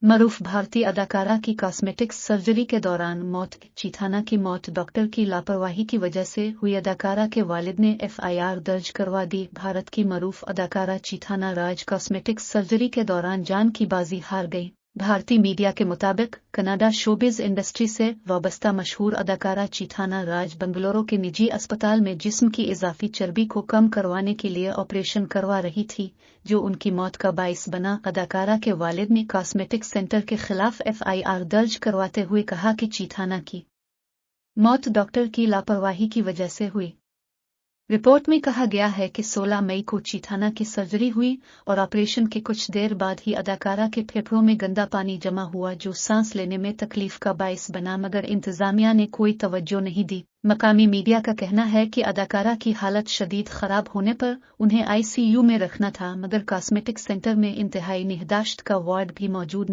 मरूफ भारतीय अदाकारा की कॉस्मेटिक्स सर्जरी के दौरान मौत। चीथाना की मौत डॉक्टर की लापरवाही की वजह से हुई। अदाकारा के वालिद ने एफआईआर दर्ज करवा दी। भारत की मरूफ अदाकारा चीथाना राज कॉस्मेटिक्स सर्जरी के दौरान जान की बाजी हार गई। भारतीय मीडिया के मुताबिक कनाडा शोबिज इंडस्ट्री से वाबस्ता मशहूर अदाकारा चीथाना राज बंगलुरु के निजी अस्पताल में जिस्म की इजाफी चर्बी को कम करवाने के लिए ऑपरेशन करवा रही थी, जो उनकी मौत का बाइस बना। अदाकारा के वालिद ने कॉस्मेटिक्स सेंटर के खिलाफ एफआईआर दर्ज करवाते हुए कहा कि चीथाना की मौत डॉक्टर की लापरवाही की वजह से हुई। रिपोर्ट में कहा गया है कि 16 मई को चीथाना की सर्जरी हुई और ऑपरेशन के कुछ देर बाद ही अदाकारा के फेफड़ों में गंदा पानी जमा हुआ, जो सांस लेने में तकलीफ का बाइस बना, मगर इंतजामिया ने कोई तवज्जो नहीं दी। मकामी मीडिया का कहना है कि अदाकारा की हालत शदीद खराब होने पर उन्हें आईसीयू में रखना था, मगर कॉस्मेटिक सेंटर में इंतहाई निहदाश्त का वार्ड भी मौजूद